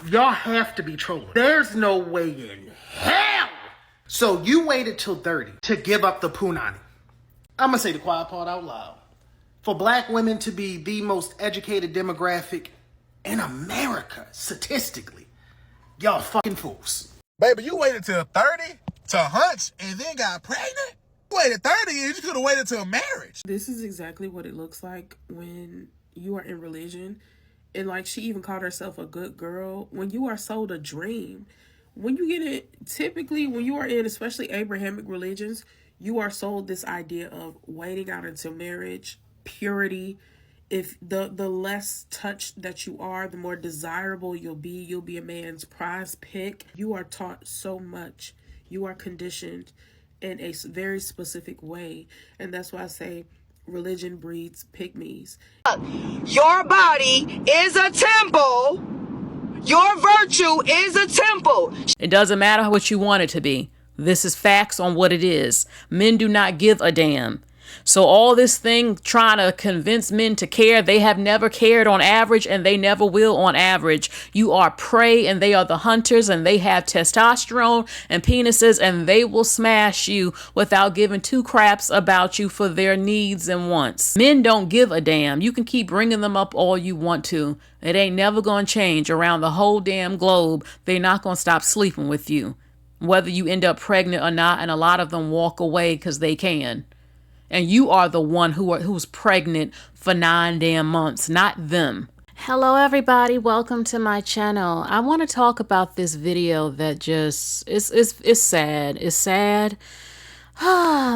Y'all have to be trolling. There's no way in hell. So you waited till 30 to give up the punani. I'm going to say the quiet part out loud. For black women to be the most educated demographic in America, statistically, y'all fucking fools. Baby, you waited till 30 to hunch and then got pregnant? You waited 30 years, you could have waited till marriage. This is exactly what it looks like when you are in religion. And like she even called herself a good girl. When you are sold a dream, when you get it, typically when you are in, especially Abrahamic religions, you are sold this idea of waiting out until marriage, purity. If the less touched that you are, the more desirable you'll be a man's prize pick. You are taught so much. You are conditioned in a very specific way. And that's why I say religion breeds pygmies. Your body is a temple. Your virtue is a temple. It doesn't matter what you want it to be. This is facts on what it is. Men do not give a damn. So all this thing trying to convince men to care, they have never cared on average and they never will on average. You are prey and they are the hunters and they have testosterone and penises and they will smash you without giving two craps about you for their needs and wants. Men don't give a damn. You can keep bringing them up all you want to. It ain't never going to change around the whole damn globe. They're not going to stop sleeping with you, whether you end up pregnant or not. And a lot of them walk away because they can. And you are the one who's pregnant for 9 damn months, not them. Hello, everybody. Welcome to my channel. I want to talk about this video that just is sad. It's sad.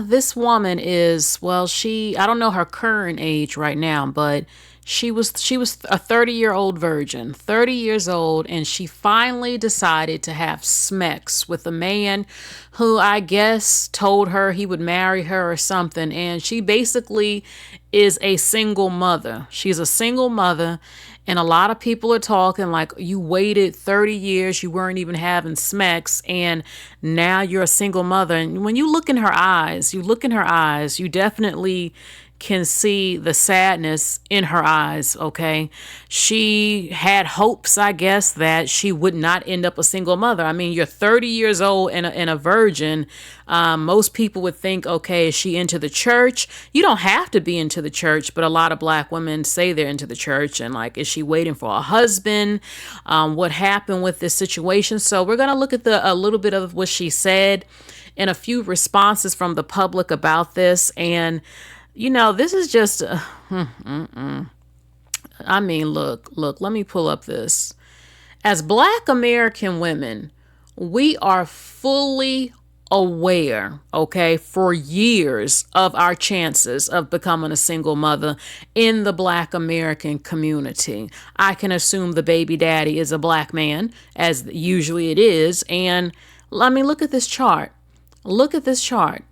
This woman is, well, I don't know her current age right now, but she was a 30-year-old virgin, 30 years old, and she finally decided to have sex with a man who I guess told her he would marry her or something. And she basically is a single mother. She's a single mother. And a lot of people are talking like, you waited 30 years, you weren't even having sex, and now you're a single mother. And when you look in her eyes, you definitely can see the sadness in her eyes, okay? She had hopes, I guess, that she would not end up a single mother. I mean, you're 30 years old and a virgin. Most people would think, okay, is she into the church? You don't have to be into the church, but a lot of black women say they're into the church. And like, is she waiting for a husband? What happened with this situation? So we're going to look at a little bit of what she said and a few responses from the public about this. And you know, this is just, I mean, look, let me pull up this. As Black American women, we are fully aware, okay, for years of our chances of becoming a single mother in the Black American community. I can assume the baby daddy is a black man, as usually it is. And I mean, look at this chart. Look at this chart.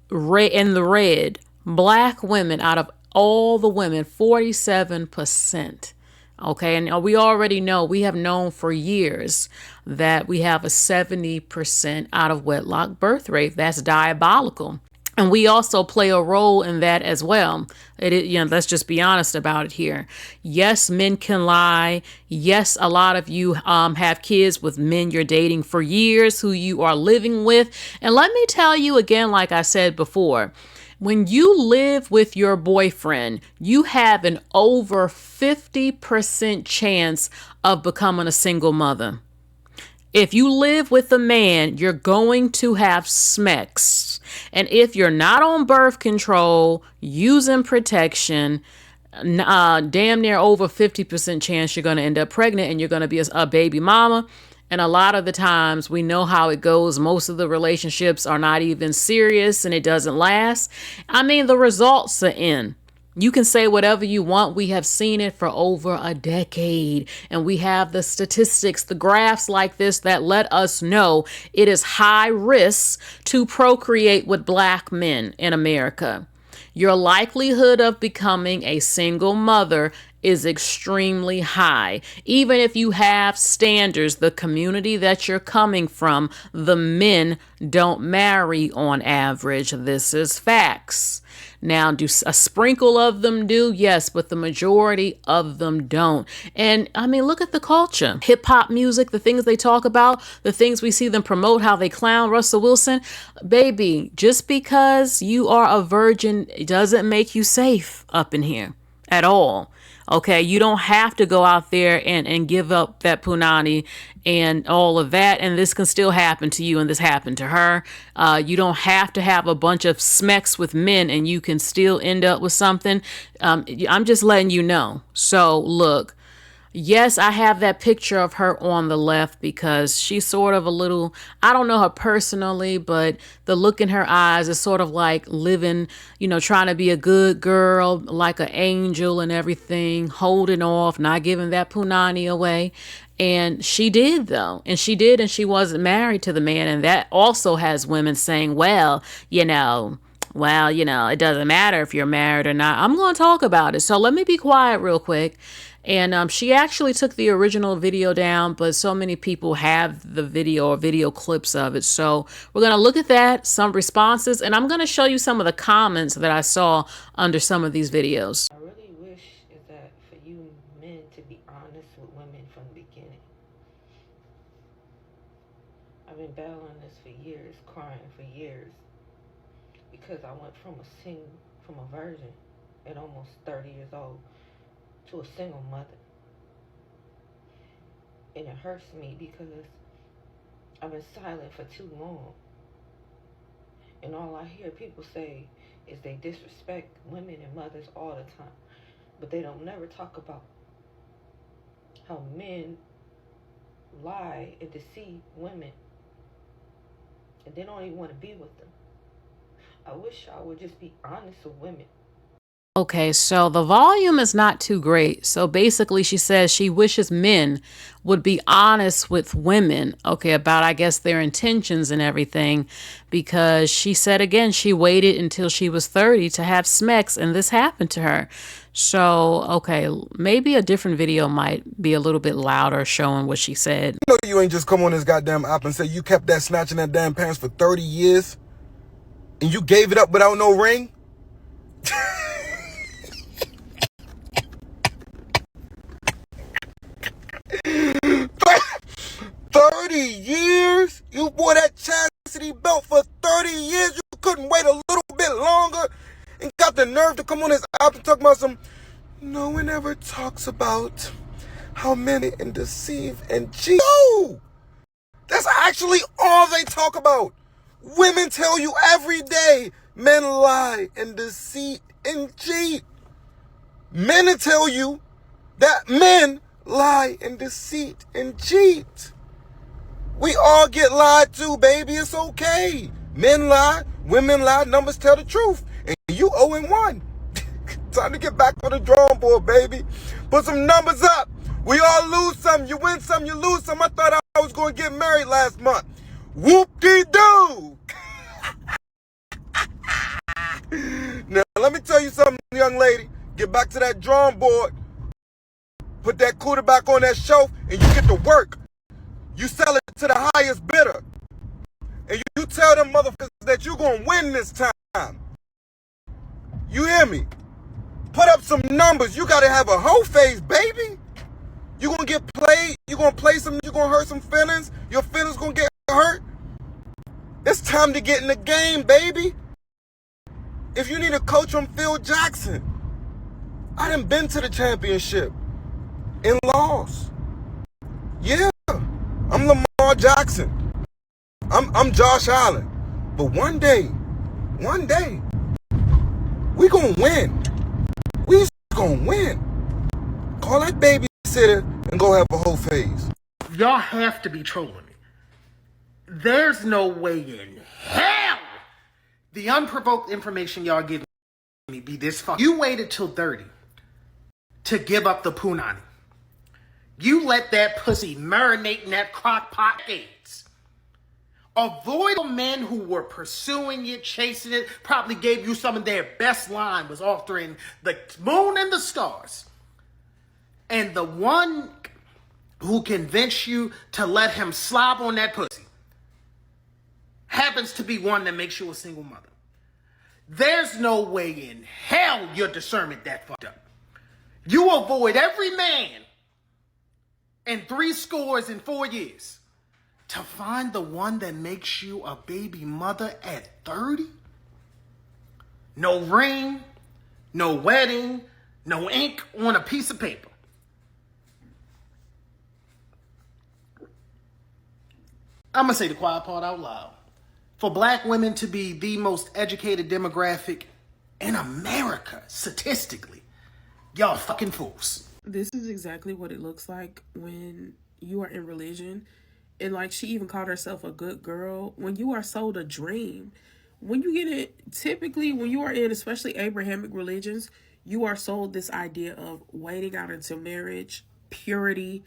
In the red. Black women, out of all the women, 47%. Okay, and we already know, we have known for years that we have a 70% out of wedlock birth rate. That's diabolical. And we also play a role in that as well. Let's just be honest about it here. Yes, men can lie. Yes, a lot of you have kids with men you're dating for years who you are living with. And let me tell you again, like I said before, when you live with your boyfriend, you have an over 50% chance of becoming a single mother. If you live with a man, you're going to have sex. And if you're not on birth control, using protection, damn near over 50% chance you're going to end up pregnant and you're going to be a baby mama. And a lot of the times we know how it goes. Most of the relationships are not even serious and it doesn't last. I mean, the results are in. You can say whatever you want. We have seen it for over a decade. And we have the statistics, the graphs like this that let us know it is high risk to procreate with black men in America. Your likelihood of becoming a single mother is extremely high. Even if you have standards, the community that you're coming from, the men don't marry on average. This is facts. Now, do a sprinkle of them do? Yes, but the majority of them don't. And I mean, look at the culture. Hip hop music, the things they talk about, the things we see them promote, how they clown Russell Wilson. Baby, just because you are a virgin doesn't make you safe up in here at all. Okay, you don't have to go out there and give up that punani and all of that, and this can still happen to you, and this happened to her. You don't have to have a bunch of smecks with men, and you can still end up with something. I'm just letting you know. So, look. Yes, I have that picture of her on the left because she's sort of a little, I don't know her personally, but the look in her eyes is sort of like living, trying to be a good girl, like an angel and everything, holding off, not giving that punani away. And she did, though. And she did, and she wasn't married to the man. And that also has women saying, well, it doesn't matter if you're married or not. I'm going to talk about it. So let me be quiet real quick. And she actually took the original video down, but so many people have the video or video clips of it. So we're going to look at that, some responses, and I'm going to show you some of the comments that I saw under some of these videos. I really wish is that for you men to be honest with women from the beginning. I've been battling this for years, crying for years, because I went from a virgin at almost 30 years old to a single mother. And it hurts me because I've been silent for too long. And all I hear people say is they disrespect women and mothers all the time. But they don't never talk about how men lie and deceive women. And they don't even want to be with them. I wish I would just be honest with women. Okay, so the volume is not too great. So basically she says she wishes men would be honest with women, okay, about, I guess, their intentions and everything, because she said, again, she waited until she was 30 to have smecks, and this happened to her. So, okay, maybe a different video might be a little bit louder showing what she said. You know you ain't just come on this goddamn app and say you kept that snatching that damn pants for 30 years and you gave it up without no ring? 30 years? You wore that chastity belt for 30 years? You couldn't wait a little bit longer and got the nerve to come on this app and talk about some... No one ever talks about how men and deceive and cheat. No! That's actually all they talk about. Women tell you every day men lie and deceit and cheat. Men tell you that men lie and deceit and cheat. We all get lied to, baby. It's okay. Men lie, women lie, numbers tell the truth. And you 0-1. Time to get back on the drawing board, baby. Put some numbers up. We all lose some. You win some, you lose some. I thought I was going to get married last month. Whoop-de-doo. Now, let me tell you something, young lady. Get back to that drawing board. Put that cooter back on that shelf, and you get to work. You sell it to the highest bidder. And you tell them motherfuckers that you're going to win this time. You hear me? Put up some numbers. You got to have a whole face, baby. You're going to get played. You're going to play some. You're going to hurt some feelings. Your feelings going to get hurt. It's time to get in the game, baby. If you need a coach, I'm Phil Jackson. I done been to the championship and lost. Yeah, I'm Lamar Jackson. I'm Josh Allen. But one day, we gonna win. We gonna win. Call that babysitter and go have a whole phase. Y'all have to be trolling me. There's no way in hell the unprovoked information y'all giving me be this fucking. You waited till 30 to give up the punani. You let that pussy marinate in that crock pot AIDS. Avoid the men who were pursuing it, chasing it, probably gave you some of their best line, was offering the moon and the stars. And the one who convinced you to let him slob on that pussy happens to be one that makes you a single mother. There's no way in hell your discernment that fucked up. You avoid every man in 4 years to find the one that makes you a baby mother at 30? No ring, no wedding, no ink on a piece of paper. I'm going to say the quiet part out loud. For black women to be the most educated demographic in America, statistically, y'all fucking fools. This is exactly what it looks like when you are in religion. And like she even called herself a good girl. When you are sold a dream, when you get it, typically when you are in, especially Abrahamic religions, you are sold this idea of waiting out until marriage, purity.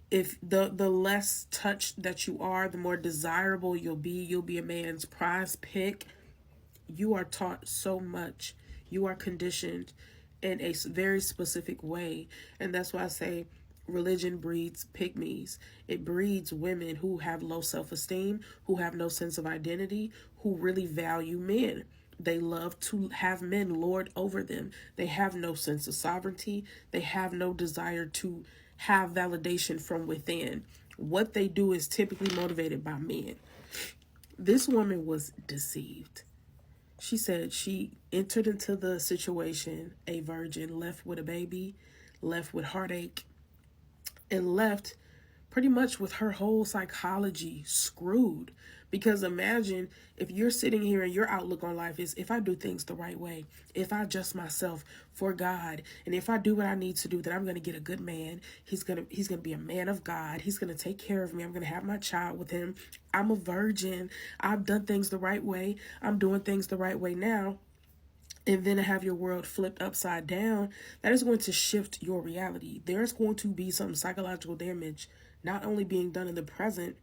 If the less touched that you are, the more desirable you'll be a man's prize pick. You are taught so much. You are conditioned in a very specific way. And that's why I say religion breeds pygmies. It breeds women who have low self-esteem, who have no sense of identity, who really value men. They love to have men lord over them. They have no sense of sovereignty. They have no desire to have validation from within. What they do is typically motivated by men. This woman was deceived. She said she entered into the situation a virgin, left with a baby, left with heartache, and left pretty much with her whole psychology screwed. Because imagine if you're sitting here and your outlook on life is, if I do things the right way, if I adjust myself for God, and if I do what I need to do, then I'm going to get a good man. He's going to be a man of God. He's going to take care of me. I'm going to have my child with him. I'm a virgin. I've done things the right way. I'm doing things the right way now. And then to have your world flipped upside down, that is going to shift your reality. There's going to be some psychological damage, not only being done in the present,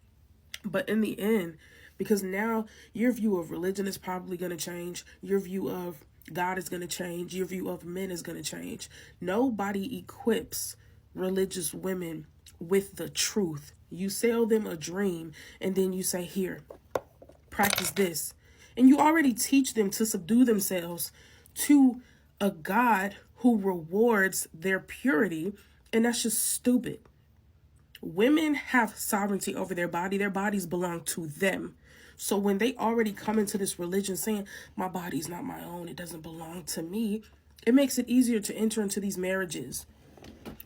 but in the end, because now your view of religion is probably going to change. Your view of God is going to change. Your view of men is going to change. Nobody equips religious women with the truth. You sell them a dream and then you say, here, practice this. And you already teach them to subdue themselves to a God who rewards their purity. And that's just stupid. Women have sovereignty over their body. Their bodies belong to them. So when they already come into this religion saying, my body's not my own, it doesn't belong to me, it makes it easier to enter into these marriages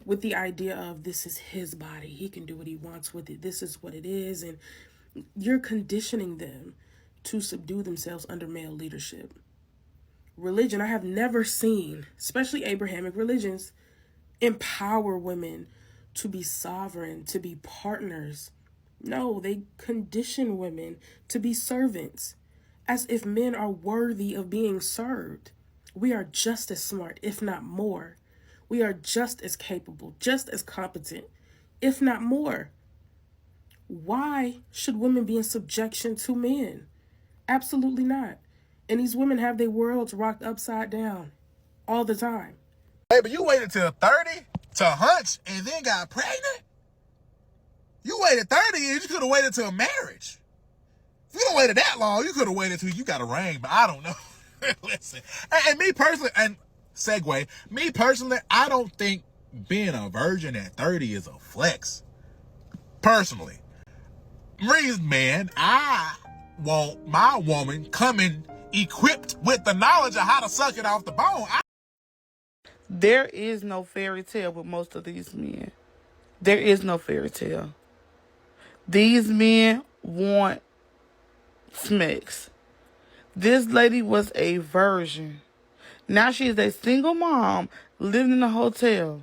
with the idea of this is his body. He can do what he wants with it. This is what it is. And you're conditioning them to subdue themselves under male leadership. Religion, I have never seen, especially Abrahamic religions, empower women to be sovereign, to be partners. No, they condition women to be servants, as if men are worthy of being served. We are just as smart, if not more. We are just as capable, just as competent, if not more. Why should women be in subjection to men? Absolutely not. And these women have their worlds rocked upside down all the time. Hey, but you waited till 30 to hunch and then got pregnant? You waited 30 years, you could have waited till marriage. If you don't waited that long, you could have waited till you got a ring, but I don't know. Listen, and me personally, and segue, me personally, I don't think being a virgin at 30 is a flex. Personally. Reason, man, I want my woman coming equipped with the knowledge of how to suck it off the bone. There is no fairy tale with most of these men. There is no fairy tale. These men want smecks. This lady was a virgin. Now she is a single mom living in a hotel.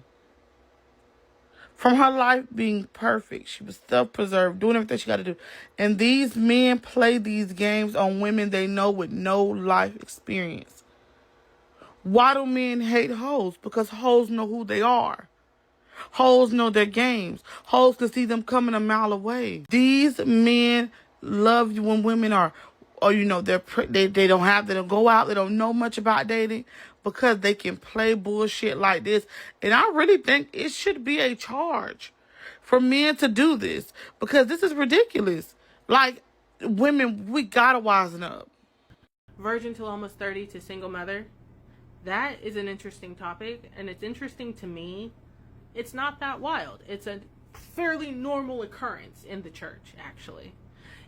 From her life being perfect, she was self-preserved, doing everything she got to do. And these men play these games on women they know with no life experience. Why do men hate hoes? Because hoes know who they are. Hoes know their games. Hoes can see them coming a mile away. These men love you when women are, or you know, they don't go out, they don't know much about dating, because they can play bullshit like this. And I really think it should be a charge for men to do this, because this is ridiculous. Like, women, we gotta wisen up. virgin till almost 30 to single mother. That is an interesting topic, and it's interesting to me. It's not that wild. It's a fairly normal occurrence in the church, actually.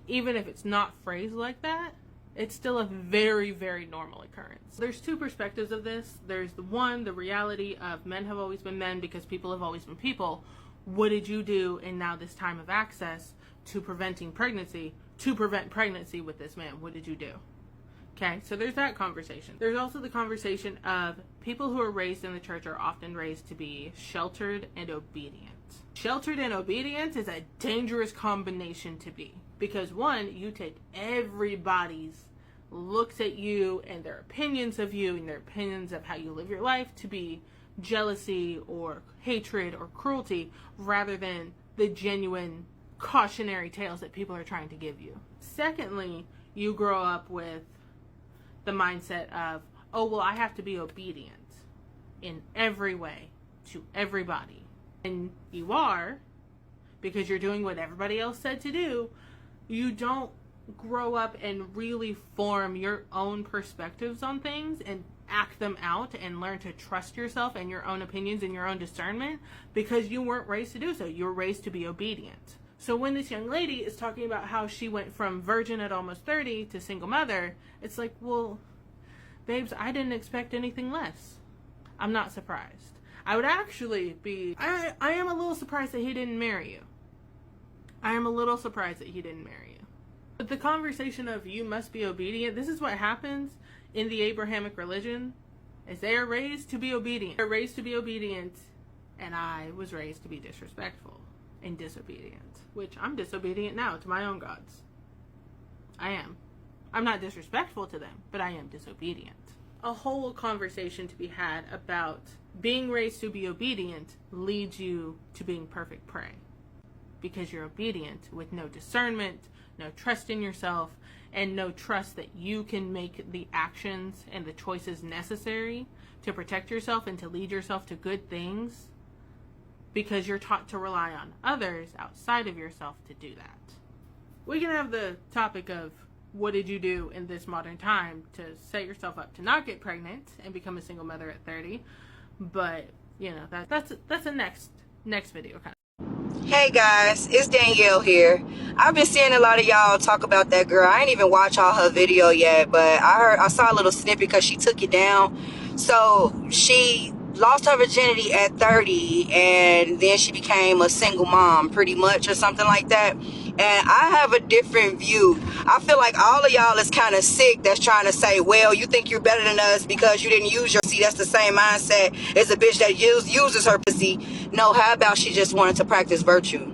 Even if it's not phrased like that, it's still a very, very normal occurrence. There's two perspectives of this. There's the reality of men have always been men because people have always been people. What did you do in now this time of access to prevent pregnancy with this man? What did you do? Okay, so there's that conversation. There's also the conversation of people who are raised in the church are often raised to be sheltered and obedient. Sheltered and obedient is a dangerous combination to be. Because one, you take everybody's looks at you and their opinions of you and their opinions of how you live your life to be jealousy or hatred or cruelty rather than the genuine cautionary tales that people are trying to give you. Secondly, you grow up with the mindset of, oh, well, I have to be obedient in every way to everybody. And you are, because you're doing what everybody else said to do. You don't grow up and really form your own perspectives on things and act them out and learn to trust yourself and your own opinions and your own discernment because you weren't raised to do so. You were raised to be obedient. So when this young lady is talking about how she went from virgin at almost 30 to single mother, it's like, well, babes, I didn't expect anything less. I'm not surprised. I would actually be, I am a little surprised that he didn't marry you. I am a little surprised that he didn't marry you. But the conversation of you must be obedient, this is what happens in the Abrahamic religion, is they are raised to be obedient. They're raised to be obedient, and I was raised to be disrespectful and disobedient, which I'm disobedient now to my own gods. I am. I'm not disrespectful to them, but I am disobedient. A whole conversation to be had about being raised to be obedient leads you to being perfect prey. Because you're obedient with no discernment, no trust in yourself, and no trust that you can make the actions and the choices necessary to protect yourself and to lead yourself to good things because you're taught to rely on others outside of yourself to do that. We can have the topic of what did you do in this modern time to set yourself up to not get pregnant and become a single mother at 30, but you know, that's a next video kind of. Hey guys, it's Danielle here. I've been seeing a lot of y'all talk about that girl. I ain't even watched all her video yet, but I saw a little snippet because she took it down. So she lost her virginity at 30 and then she became a single mom pretty much or something like that. And I have a different view. I feel like all of y'all is kind of sick that's trying to say, well, you think you're better than us because you didn't use your pussy. That's the same mindset as a bitch that uses her pussy. No, how about she just wanted to practice virtue?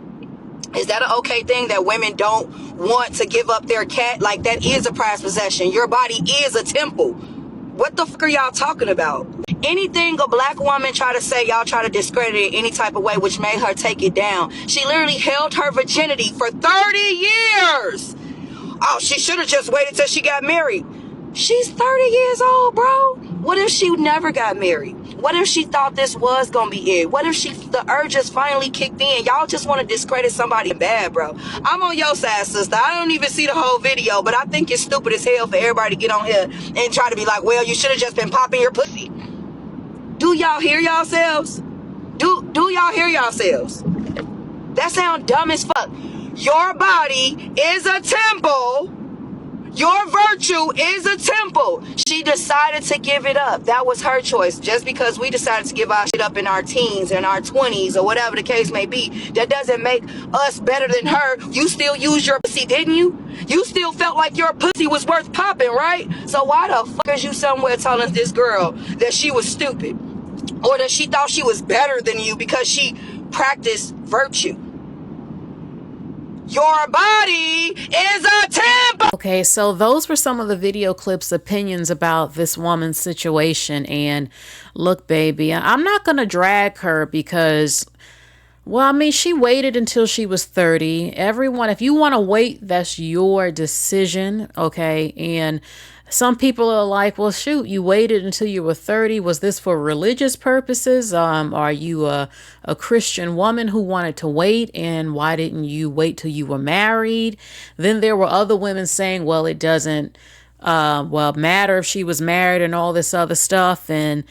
Is that an okay thing that women don't want to give up their cat? Like, that is a prized possession. Your body is a temple. What the fuck are y'all talking about? Anything a black woman try to say, y'all try to discredit it any type of way, which made her take it down. She literally held her virginity for 30 years. Oh, she should have just waited till she got married. She's 30 years old, bro. What if she never got married? What if she thought this was gonna be it? What if the urge just finally kicked in? Y'all just want to discredit somebody bad, bro. I'm on your side, sister. I don't even see the whole video, but I think it's stupid as hell for everybody to get on here and try to be like, well, you should have just been popping your pussy. Do y'all hear yourselves? Do y'all hear yourselves? That sound dumb as fuck. Your body is a temple. Your virtue is a temple. She decided to give it up. That was her choice. Just because we decided to give our shit up in our teens and our 20s or whatever the case may be, that doesn't make us better than her. You still used your pussy, didn't you? You still felt like your pussy was worth popping, right? So why the fuck is you somewhere telling this girl that she was stupid? Or that she thought she was better than you because she practiced virtue? Your body is a temple. Okay, so those were some of the video clips, opinions about this woman's situation. And look, baby, I'm not going to drag her because, well, I mean, she waited until she was 30. Everyone, if you want to wait, that's your decision, okay? And some people are like, well, shoot, you waited until you were 30. Was this for religious purposes? Are you a Christian woman who wanted to wait? And why didn't you wait till you were married? Then there were other women saying, well, it doesn't well, matter if she was married and all this other stuff, and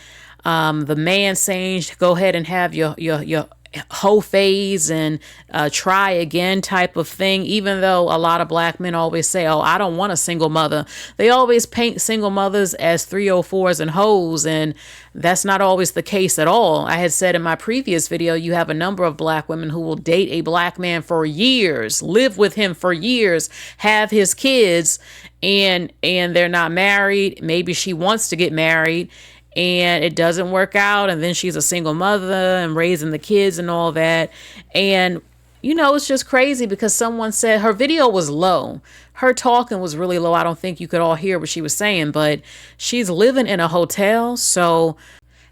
the man saying go ahead and have your whole phase and try again type of thing. Even though a lot of black men always say, oh, I don't want a single mother, they always paint single mothers as 304s and hoes, and that's not always the case at all. I had said in my previous video, you have a number of black women who will date a black man for years, live with him for years, have his kids, and they're not married. Maybe she wants to get married and it doesn't work out, and then she's a single mother and raising the kids and all that. And it's just crazy because someone said her video was low. Her talking was really low. I don't think you could all hear what she was saying, but she's living in a hotel. So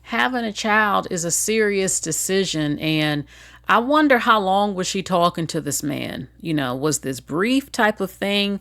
having a child is a serious decision. And I wonder how long was she talking to this man? Was this brief type of thing?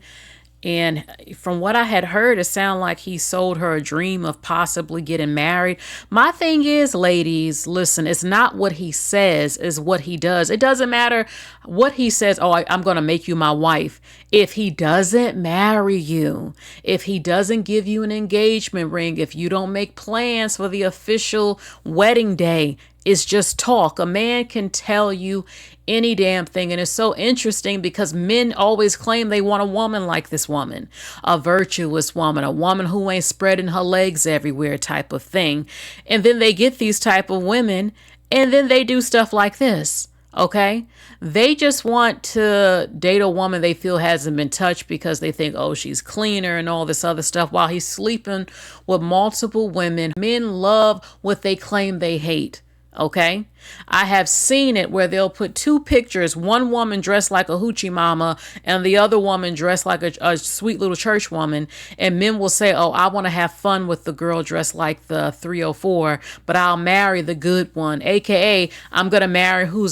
And from what I had heard, it sounded like he sold her a dream of possibly getting married. My thing is, ladies, listen, it's not what he says, it's what he does. It doesn't matter what he says. Oh, I'm going to make you my wife. If he doesn't marry you, if he doesn't give you an engagement ring, if you don't make plans for the official wedding day, it's just talk. A man can tell you any damn thing. And it's so interesting because men always claim they want a woman like this woman, a virtuous woman, a woman who ain't spreading her legs everywhere type of thing. And then they get these type of women and then they do stuff like this. Okay. They just want to date a woman they feel hasn't been touched because they think, oh, she's cleaner and all this other stuff while he's sleeping with multiple women. Men love what they claim they hate. Okay. I have seen it where they'll put two pictures, one woman dressed like a hoochie mama and the other woman dressed like a sweet little church woman. And men will say, oh, I want to have fun with the girl dressed like the 304, but I'll marry the good one. AKA, I'm going to marry who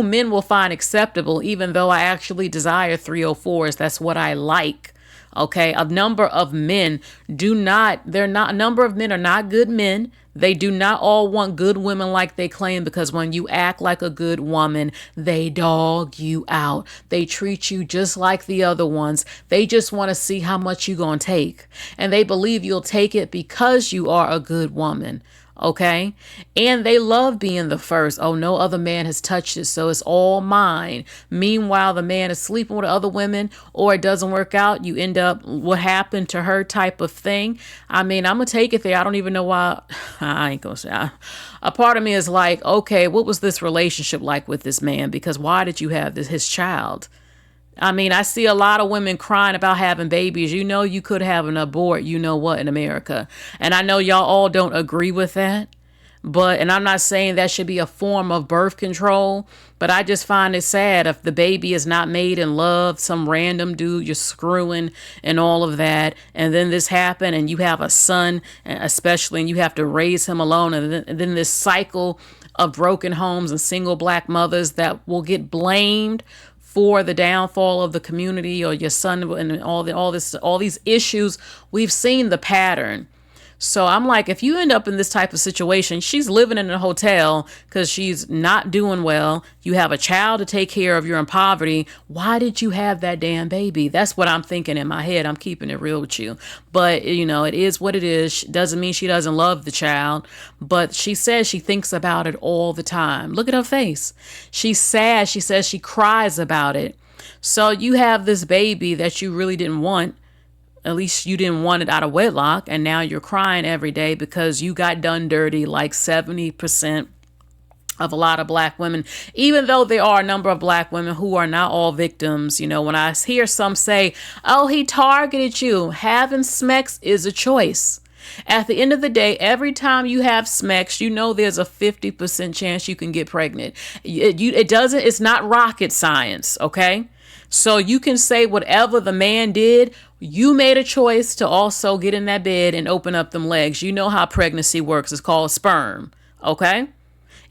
men will find acceptable, even though I actually desire 304s. That's what I like. Okay. A number of men a number of men are not good men. They do not all want good women like they claim, because when you act like a good woman, they dog you out. They treat you just like the other ones. They just want to see how much you're going to take. And they believe you'll take it because you are a good woman. Okay. And they love being the first. Oh, no other man has touched it, so it's all mine. Meanwhile, the man is sleeping with other women, or it doesn't work out. You end up what happened to her type of thing. I mean, I'm going to take it there. I don't even know why. I ain't going to say. A part of me is like, okay, what was this relationship like with this man? Because why did you have his child? I mean, I see a lot of women crying about having babies. You could have an abort, in America. And I know y'all all don't agree with that. And I'm not saying that should be a form of birth control, but I just find it sad if the baby is not made in love, some random dude you're screwing and all of that. And then this happened and you have a son, especially, and you have to raise him alone. And then this cycle of broken homes and single black mothers that will get blamed for the downfall of the community, or your son, and all these issues. We've seen the pattern. So I'm like, if you end up in this type of situation, she's living in a hotel because she's not doing well. You have a child to take care of. You're in poverty. Why did you have that damn baby? That's what I'm thinking in my head. I'm keeping it real with you. But, it is what it is. Doesn't mean she doesn't love the child. But she says she thinks about it all the time. Look at her face. She's sad. She says she cries about it. So you have this baby that you really didn't want. At least you didn't want it out of wedlock, and now you're crying every day because you got done dirty, like 70% of a lot of black women, even though there are a number of black women who are not all victims. When I hear some say, oh, he targeted you, having Smex is a choice. At the end of the day, every time you have Smex, there's a 50% chance you can get pregnant. It's not rocket science, okay? So you can say whatever the man did, you made a choice to also get in that bed and open up them legs. You know how pregnancy works. It's called sperm. Okay?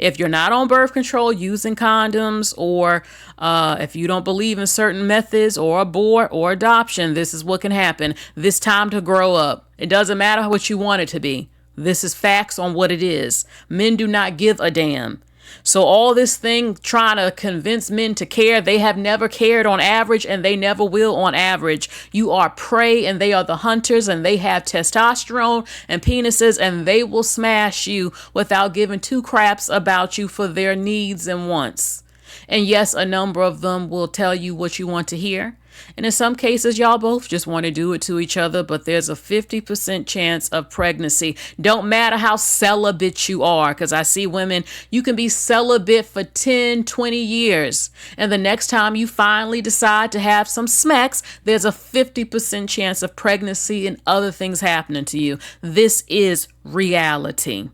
If you're not on birth control, using condoms, or if you don't believe in certain methods, or abort or adoption, this is what can happen. This time to grow up. It doesn't matter what you want it to be. This is facts on what it is. Men do not give a damn. So all this thing trying to convince men to care, they have never cared on average and they never will on average. You are prey and they are the hunters, and they have testosterone and penises, and they will smash you without giving two craps about you for their needs and wants. And yes, a number of them will tell you what you want to hear. And in some cases, y'all both just want to do it to each other, but there's a 50% chance of pregnancy. Don't matter how celibate you are, because I see women, you can be celibate for 10, 20 years. And the next time you finally decide to have some smacks, there's a 50% chance of pregnancy and other things happening to you. This is reality.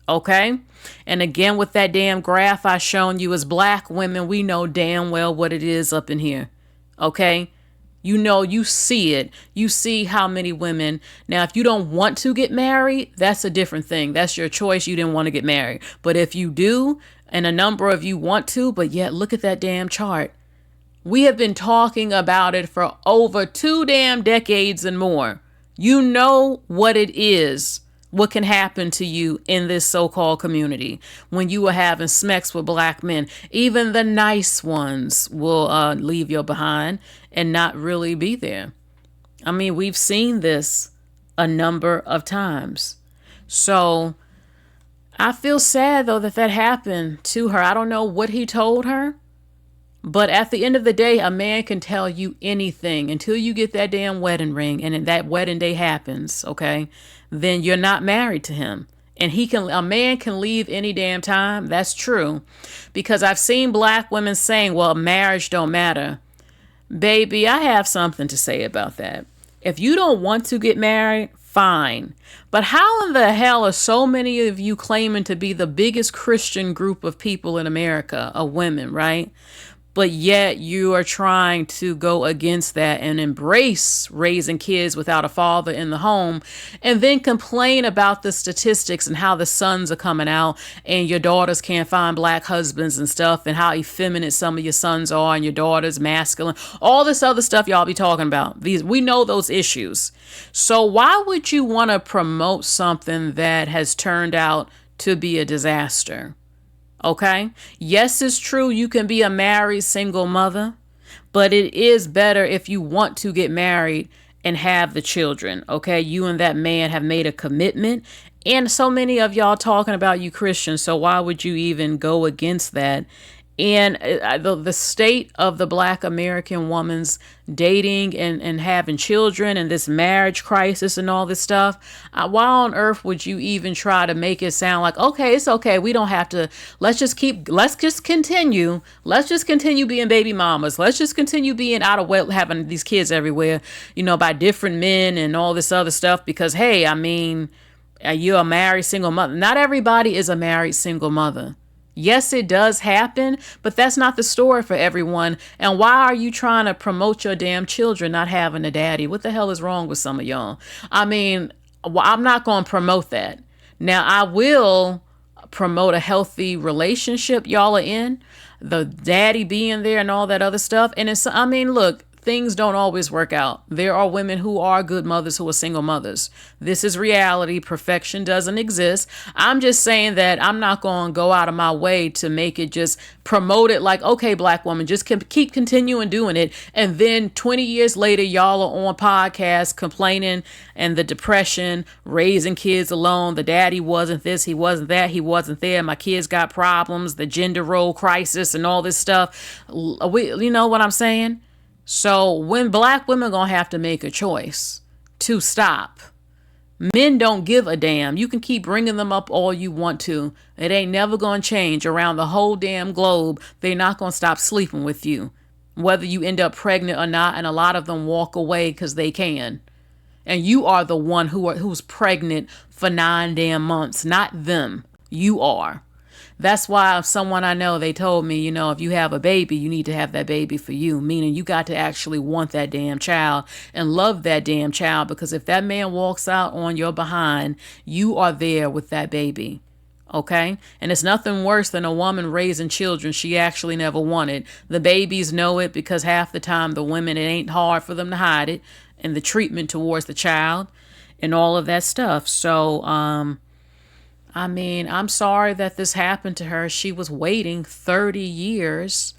Okay? And again, with that damn graph I shown you, as black women, we know damn well what it is up in here. Okay? You know, you see it. You see how many women. Now, if you don't want to get married, that's a different thing. That's your choice. You didn't want to get married. But if you do, and a number of you want to, but yet look at that damn chart. We have been talking about it for over 2 damn decades and more. You know what it is. What can happen to you in this so-called community when you are having sex with black men. Even the nice ones will leave you behind and not really be there. I mean, we've seen this a number of times. So I feel sad, though, that happened to her. I don't know what he told her. But at the end of the day, a man can tell you anything until you get that damn wedding ring and that wedding day happens, okay? Then you're not married to him. And a man can leave any damn time. That's true. Because I've seen black women saying, well, marriage don't matter. Baby, I have something to say about that. If you don't want to get married, fine. But how in the hell are so many of you claiming to be the biggest Christian group of people in America, of women, right? But yet you are trying to go against that and embrace raising kids without a father in the home, and then complain about the statistics and how the sons are coming out and your daughters can't find black husbands and stuff, and how effeminate some of your sons are and your daughters masculine, all this other stuff y'all be talking about. We know those issues. So why would you want to promote something that has turned out to be a disaster? Okay. Yes, it's true. You can be a married single mother, but it is better if you want to get married and have the children. Okay. You and that man have made a commitment, and so many of y'all talking about you Christians. So why would you even go against that? And the state of the black American woman's dating and having children and this marriage crisis and all this stuff, why on earth would you even try to make it sound like, okay, it's okay, we don't have to, let's just continue being baby mamas, let's just continue being out of wedlock, having these kids everywhere, by different men and all this other stuff, because hey, I mean, you're a married single mother. Not everybody is a married single mother. Yes, it does happen, but that's not the story for everyone. And why are you trying to promote your damn children not having a daddy? What the hell is wrong with some of y'all? I mean, I'm not going to promote that. Now, I will promote a healthy relationship y'all are in, the daddy being there and all that other stuff. And look, things don't always work out. There are women who are good mothers who are single mothers. This is reality. Perfection doesn't exist. I'm just saying that I'm not going to go out of my way to make it just promote it like, okay, black woman, just keep continuing doing it. And then 20 years later, y'all are on podcasts complaining and the depression, raising kids alone. The daddy wasn't this, he wasn't that, he wasn't there. My kids got problems, the gender role crisis and all this stuff. You know what I'm saying? So when black women gonna have to make a choice to stop, men don't give a damn. You can keep bringing them up all you want to. It ain't never gonna change around the whole damn globe. They're not gonna stop sleeping with you, whether you end up pregnant or not. And a lot of them walk away because they can. And you are the one who's pregnant for 9 damn months, not them. You are. That's why someone I know, they told me, if you have a baby, you need to have that baby for you, meaning you got to actually want that damn child and love that damn child, because if that man walks out on your behind, you are there with that baby. Okay? And it's nothing worse than a woman raising children she actually never wanted. The babies know it because half the time the women, it ain't hard for them to hide it, and the treatment towards the child and all of that stuff. So, I mean, I'm sorry that this happened to her. She was waiting 30 years.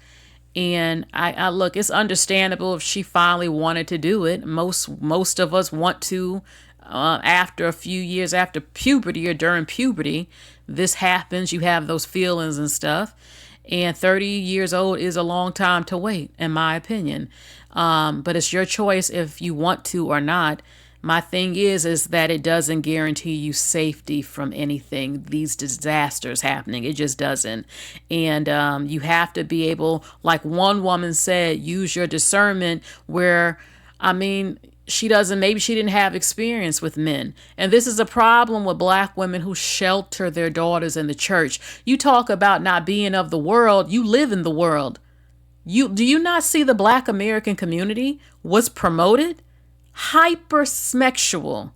And I look, it's understandable if she finally wanted to do it. Most of us want to after a few years after puberty or during puberty. This happens. You have those feelings and stuff. And 30 years old is a long time to wait, in my opinion. But it's your choice if you want to or not. My thing is that it doesn't guarantee you safety from anything, these disasters happening. It just doesn't. And you have to be able, like one woman said, use your discernment where, I mean, maybe she didn't have experience with men. And this is a problem with black women who shelter their daughters in the church. You talk about not being of the world, you live in the world. Do you not see the black American community was promoted? Hypersexual.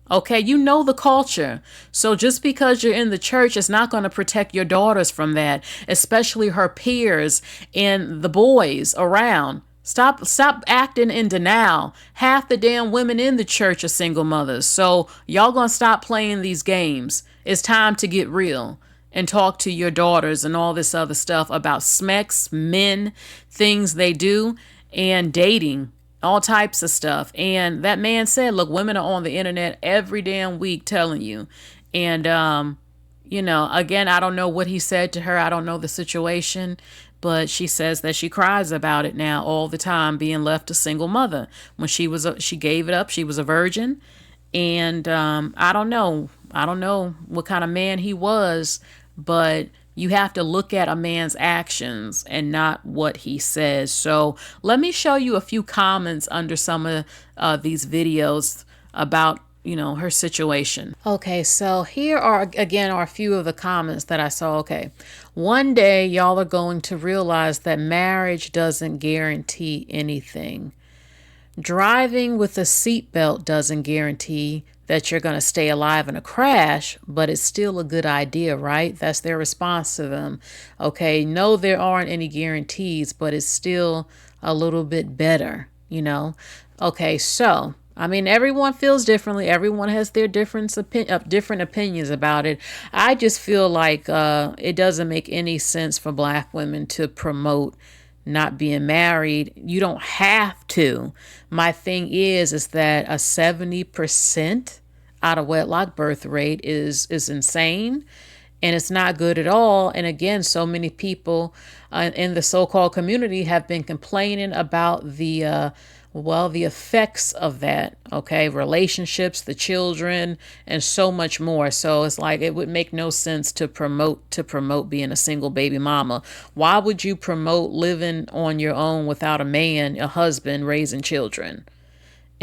Okay, you know the culture. So just because you're in the church is not going to protect your daughters from that, especially her peers and the boys around. Stop acting in denial. Half the damn women in the church are single mothers. So y'all gonna stop playing these games. It's time to get real and talk to your daughters and all this other stuff about smecks, men, things they do, and dating. All types of stuff. And that man said, look, women are on the internet every damn week telling you. And, again, I don't know what he said to her. I don't know the situation. But she says that she cries about it now all the time, being left a single mother. When she gave it up. She was a virgin. And I don't know. I don't know what kind of man he was. But you have to look at a man's actions and not what he says. So let me show you a few comments under some of these videos about, her situation. Okay, so here are a few of the comments that I saw. Okay, one day y'all are going to realize that marriage doesn't guarantee anything. Driving with a seatbelt doesn't guarantee that you're going to stay alive in a crash, but it's still a good idea, right? That's their response to them. Okay, no, there aren't any guarantees, but it's still a little bit better, Okay, so, I mean, everyone feels differently. Everyone has their different opinions about it. I just feel like it doesn't make any sense for black women to promote not being married. You don't have to. My thing is that a 70% out of wedlock birth rate is insane, and it's not good at all. And again, so many people in the so-called community have been complaining about the effects of that, okay? Relationships, the children, and so much more. So it's like it would make no sense to promote being a single baby mama. Why would you promote living on your own without a man, a husband, raising children?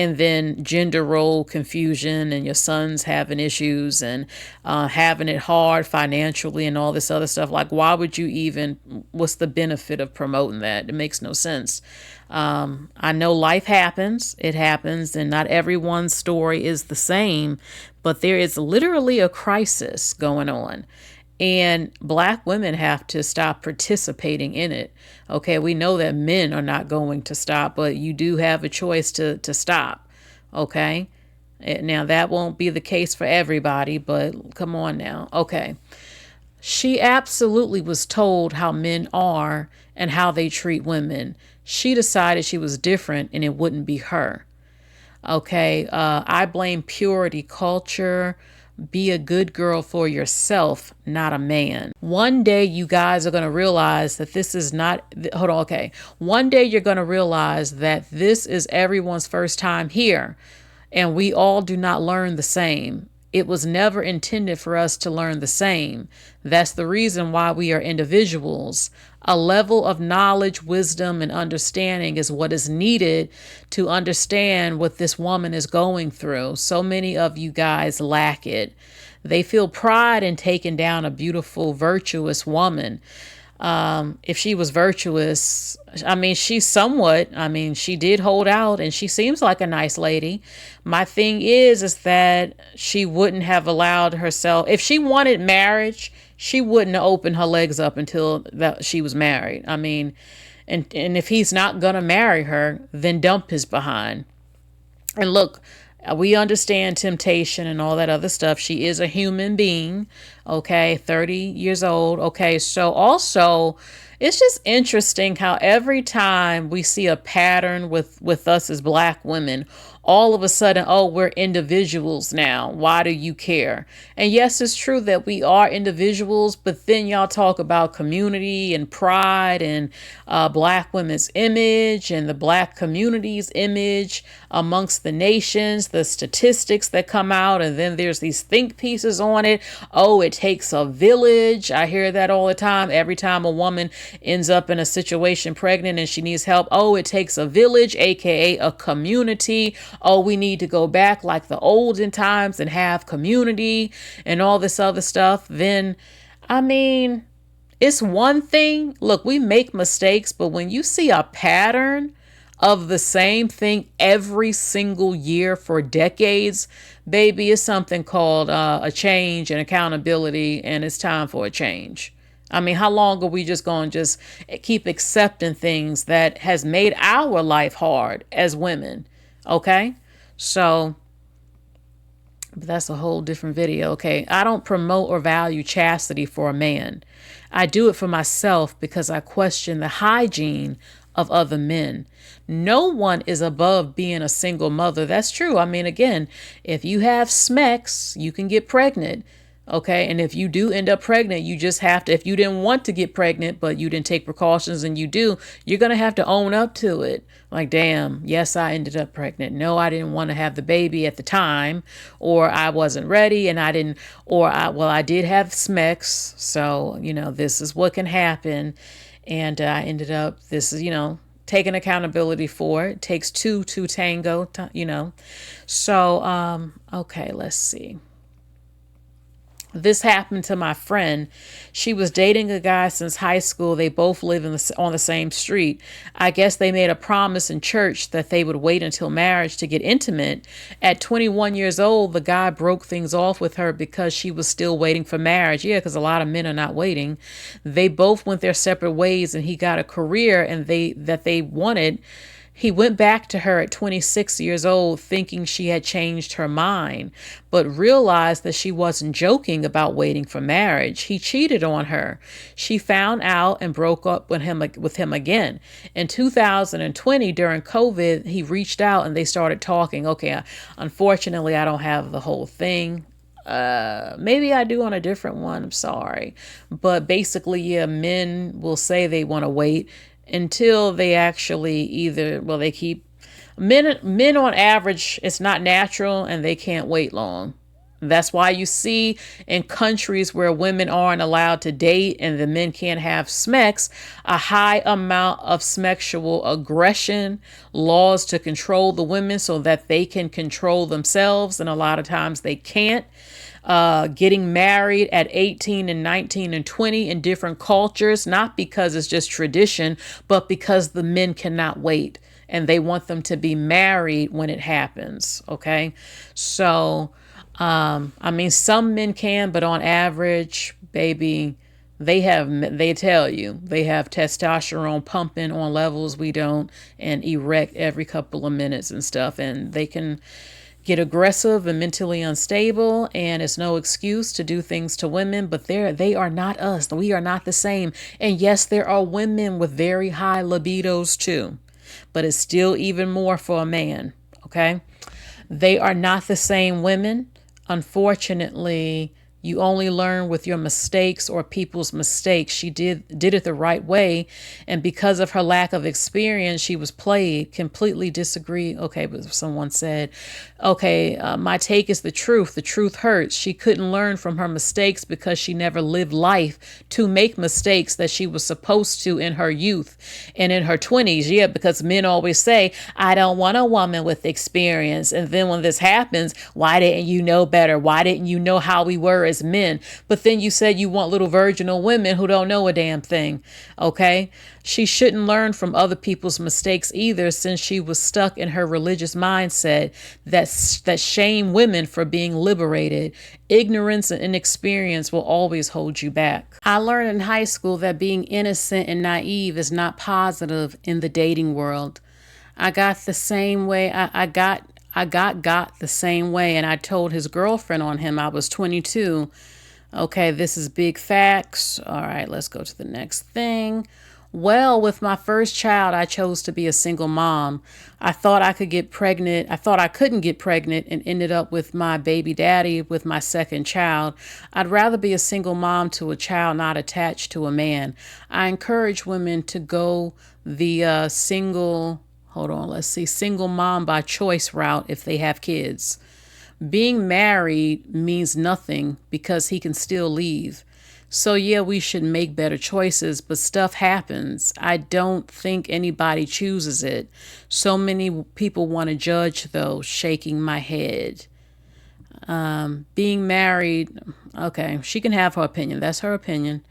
And then gender role confusion and your sons having issues and having it hard financially and all this other stuff. Like, why would you what's the benefit of promoting that? It makes no sense. I know life happens. It happens, and not everyone's story is the same, but there is literally a crisis going on. And black women have to stop participating in it. Okay, we know that men are not going to stop, but you do have a choice to stop. Okay, now that won't be the case for everybody, but come on now. Okay, she absolutely was told how men are and how they treat women. She decided she was different and it wouldn't be her. Okay, I blame purity culture. Be a good girl for yourself, not a man. One day you guys are going to realize that this is not, hold on, okay. One day you're going to realize that this is everyone's first time here, and we all do not learn the same. It was never intended for us to learn the same. That's the reason why we are individuals. A level of knowledge, wisdom, and understanding is what is needed to understand what this woman is going through. So many of you guys lack it. They feel pride in taking down a beautiful, virtuous woman. If she was virtuous, I mean, she did hold out and she seems like a nice lady. My thing is that she wouldn't have allowed herself, if she wanted marriage, she wouldn't have opened her legs up until that she was married. I mean, and if he's not going to marry her, then dump his behind. And look, We understand temptation and all that other stuff. She is a human being, okay, 30 years old. Okay, so also, it's just interesting how every time we see a pattern with us as black women, all of a sudden, oh, we're individuals now. Why do you care? And yes, it's true that we are individuals, but then y'all talk about community and pride and black women's image and the black community's image amongst the nations, the statistics that come out, and then there's these think pieces on it. Oh, it takes a village. I hear that all the time. Every time a woman ends up in a situation pregnant and she needs help, oh, it takes a village, aka a community. Oh, we need to go back like the olden times and have community and all this other stuff. Then, I mean, it's one thing. Look, we make mistakes, but when you see a pattern of the same thing every single year for decades, baby, it's something called a change and accountability, and it's time for a change. I mean, how long are we just going to just keep accepting things that has made our life hard as women? Okay? So, but that's a whole different video. Okay, I don't promote or value chastity for a man. I do it for myself because I question the hygiene of other men. No one is above being a single mother. That's true. I mean, again, if you have SMECs, you can get pregnant. Okay. And if you do end up pregnant, you just have to, if you didn't want to get pregnant, but you didn't take precautions and you do, you're going to have to own up to it. Like, damn, yes, I ended up pregnant. No, I didn't want to have the baby at the time, or I wasn't ready and I didn't, or I did have SMECs. So, this is what can happen. And I ended up, this is, taking accountability for it. It takes two to tango, So, okay, let's see. This happened to my friend. She was dating a guy since high school. They both live on the same street. I guess they made a promise in church that they would wait until marriage to get intimate. At 21 years old, the guy broke things off with her because she was still waiting for marriage. Yeah, because a lot of men are not waiting. They both went their separate ways, and he got a career that they wanted. He went back to her at 26 years old thinking she had changed her mind, but realized that she wasn't joking about waiting for marriage. He cheated on her. She found out and broke up with him again. In 2020, during COVID, he reached out and they started talking. Okay, unfortunately, I don't have the whole thing. Maybe I do on a different one. I'm sorry. But basically, yeah, men will say they want to wait until they actually they keep men on average, it's not natural and they can't wait long. That's why you see in countries where women aren't allowed to date and the men can't have SMECs, a high amount of sexual aggression, laws to control the women so that they can control themselves. And a lot of times they can't. Getting married at 18 and 19 and 20 in different cultures, not because it's just tradition, but because the men cannot wait and they want them to be married when it happens. Okay. So, I mean, some men can, but on average, baby, they tell you they have testosterone pumping on levels we don't, and erect every couple of minutes and stuff. And they can get aggressive and mentally unstable, and it's no excuse to do things to women, but they are not us. We are not the same. And yes, there are women with very high libidos too, but it's still even more for a man. Okay. They are not the same women. Unfortunately, you only learn with your mistakes or people's mistakes. She did it the right way. And because of her lack of experience, she was played. Completely disagree. Okay, but someone said, okay, my take is the truth. The truth hurts. She couldn't learn from her mistakes because she never lived life to make mistakes that she was supposed to in her youth and in her 20s. Yeah, because men always say, I don't want a woman with experience. And then when this happens, why didn't you know better? Why didn't you know how we were as men? But then you said you want little virginal women who don't know a damn thing. Okay. She shouldn't learn from other people's mistakes either, since she was stuck in her religious mindset that shame women for being liberated. Ignorance and inexperience will always hold you back. I learned in high school that being innocent and naive is not positive in the dating world. I got the same way. I got the same way. And I told his girlfriend on him, I was 22. Okay, this is big facts. All right, let's go to the next thing. Well, with my first child, I chose to be a single mom. I thought I could get pregnant. I thought I couldn't get pregnant and ended up with my baby daddy with my second child. I'd rather be a single mom to a child not attached to a man. I encourage women to go the single mom by choice route if they have kids. Being married means nothing because he can still leave. So yeah, we should make better choices, but stuff happens. I don't think anybody chooses it. So many people want to judge though, shaking my head. Being married, okay, she can have her opinion. That's her opinion.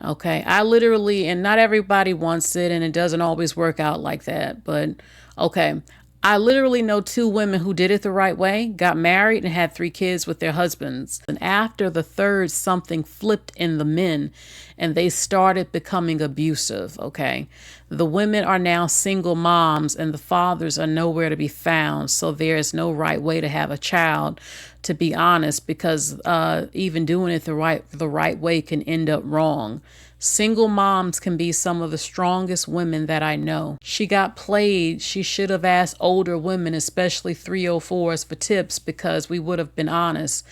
Okay, I literally, and not everybody wants it, and it doesn't always work out like that, but okay. I literally know 2 women who did it the right way, got married, and had 3 kids with their husbands. And after the third, something flipped in the men, and they started becoming abusive, okay? The women are now single moms, and the fathers are nowhere to be found, so there is no right way to have a child, to be honest, because even doing it the right way can end up wrong. Single moms can be some of the strongest women that I know. She got played. She should have asked older women, especially 304s, for tips because we would have been honest.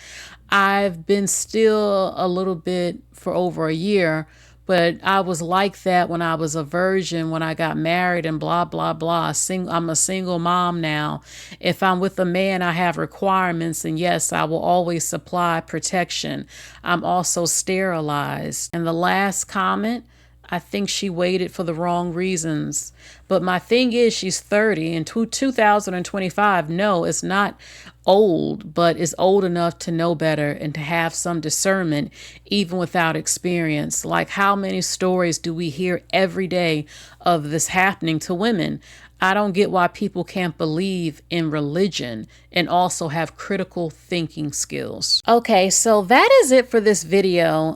I've been still a little bit for over a year, but I was like that when I was a virgin, when I got married and blah, blah, blah. I'm a single mom now. If I'm with a man, I have requirements. And yes, I will always supply protection. I'm also sterilized. And the last comment, I think she waited for the wrong reasons. But my thing is, she's 30 in 2025. No, it's not old, but is old enough to know better and to have some discernment, even without experience. Like, how many stories do we hear every day of this happening to women? I don't get why people can't believe in religion and also have critical thinking skills. Okay, so that is it for this video.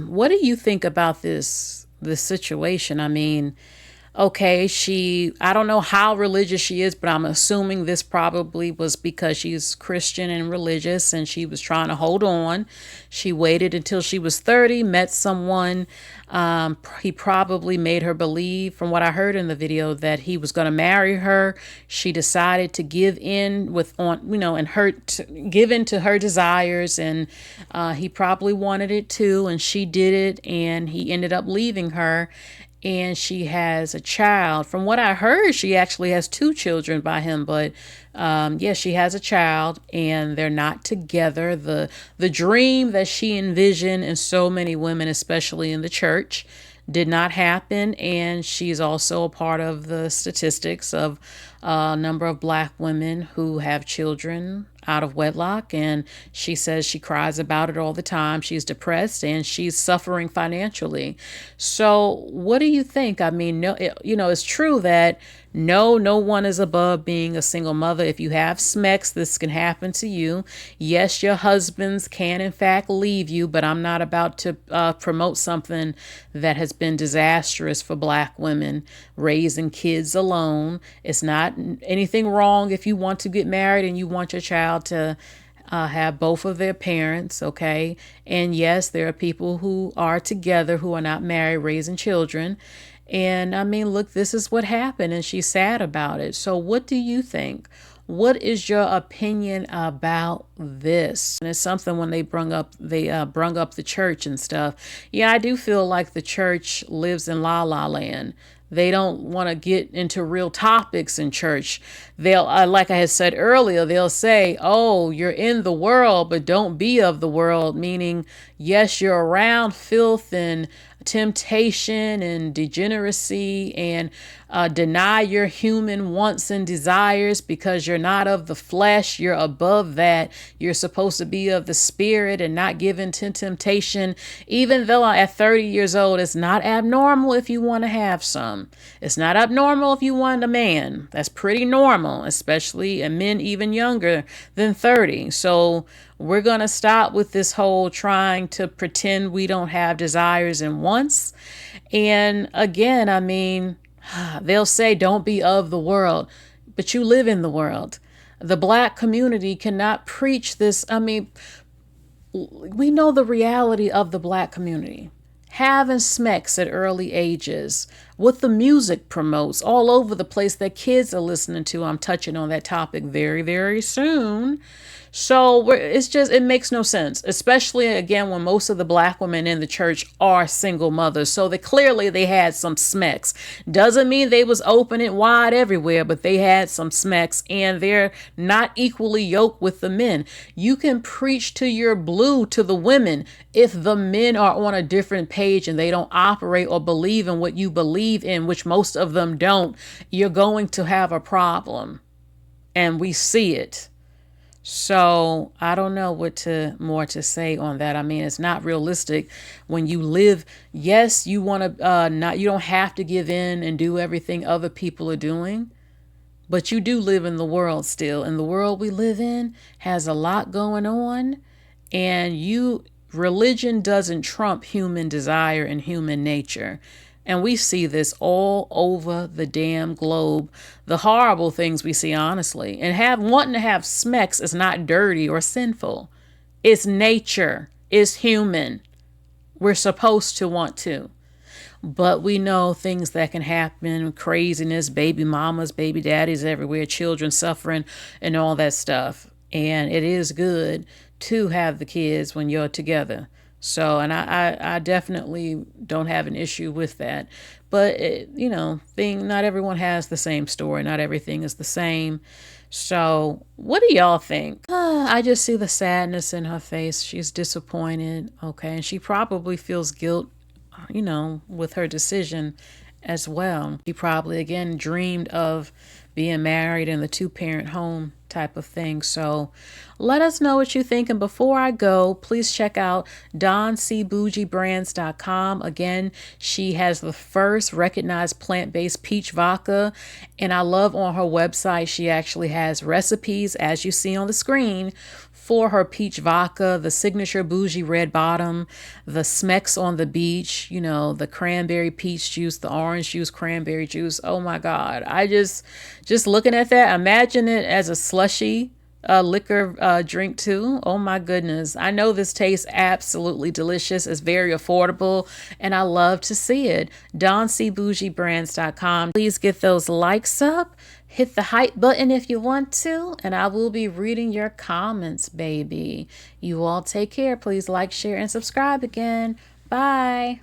What do you think about this situation? I mean, okay, I don't know how religious she is, but I'm assuming this probably was because she's Christian and religious and she was trying to hold on. She waited until she was 30, met someone. He probably made her believe, from what I heard in the video, that he was going to marry her. She decided to give in give in to her desires, and he probably wanted it too, and she did it, and he ended up leaving her. And she has a child. From what I heard, she actually has 2 children by him. But yes, she has a child, and they're not together. The dream that she envisioned, and so many women, especially in the church, did not happen. And she's also a part of the statistics of a number of Black women who have children out of wedlock. And she says she cries about it all the time. She's depressed and she's suffering financially. So what do you think? I mean, it's true that no one is above being a single mother. If you have SMECs, this can happen to you. Yes, your husbands can in fact leave you, but I'm not about to promote something that has been disastrous for Black women, raising kids alone. It's not anything wrong if you want to get married and you want your child to have both of their parents, okay? And yes, there are people who are together who are not married, raising children. And I mean, look, this is what happened, and she's sad about it. So what do you think? What is your opinion about this? And it's something when they brung up the church and stuff. Yeah, I do feel like the church lives in la la land. They don't want to get into real topics in church. They'll, like I had said earlier, they'll say, oh, you're in the world, but don't be of the world. Meaning, yes, you're around filth and temptation and degeneracy, and deny your human wants and desires because you're not of the flesh. You're above that. You're supposed to be of the spirit and not given to temptation. Even though at 30 years old, it's not abnormal if you want to have some. It's not abnormal if you want a man. That's pretty normal, especially in men even younger than 30. So we're going to stop with this whole trying to pretend we don't have desires and wants. And again, I mean, they'll say don't be of the world, but you live in the world. The black community cannot preach this. I mean, we know the reality of the black community. Having smecks at early ages, what the music promotes all over the place that kids are listening to. I'm touching on that topic very, very soon. So it's just, it makes no sense, especially again when most of the black women in the church are single mothers. So they had some smecks. Doesn't mean they was open and wide everywhere, but they had some smecks, and they're not equally yoked with the men. You can preach to your blue to the women. If the men are on a different page and they don't operate or believe in what you believe in, which most of them don't, you're going to have a problem. And we see it. So I don't know what more to say on that. I mean, it's not realistic when you live. Yes, you want to you don't have to give in and do everything other people are doing, but you do live in the world still. And the world we live in has a lot going on, and religion doesn't trump human desire and human nature. And we see this all over the damn globe. The horrible things we see, honestly. And wanting to have smecks is not dirty or sinful. It's nature. It's human. We're supposed to want to. But we know things that can happen, craziness, baby mamas, baby daddies everywhere, children suffering, and all that stuff. And it is good to have the kids when you're together. So, and I definitely don't have an issue with that. But, not everyone has the same story. Not everything is the same. So, what do y'all think? I just see the sadness in her face. She's disappointed. Okay. And she probably feels guilt, with her decision as well. She probably, again, dreamed of being married in the 2-parent home type of thing. So let us know what you think. And before I go, please check out DaaangBougieBrands.com. Again, she has the first recognized plant-based peach vodka. And I love on her website, she actually has recipes, as you see on the screen, for her peach vodka, the signature bougie red bottom, the smecks on the beach, the cranberry peach juice, the orange juice, cranberry juice. Oh my God. I just looking at that, imagine it as a slushy liquor drink too. Oh my goodness. I know this tastes absolutely delicious. It's very affordable, and I love to see it. DaaangBougieBrands.com. Please get those likes up. Hit the hype button if you want to, and I will be reading your comments, baby. You all take care. Please like, share, and subscribe again. Bye.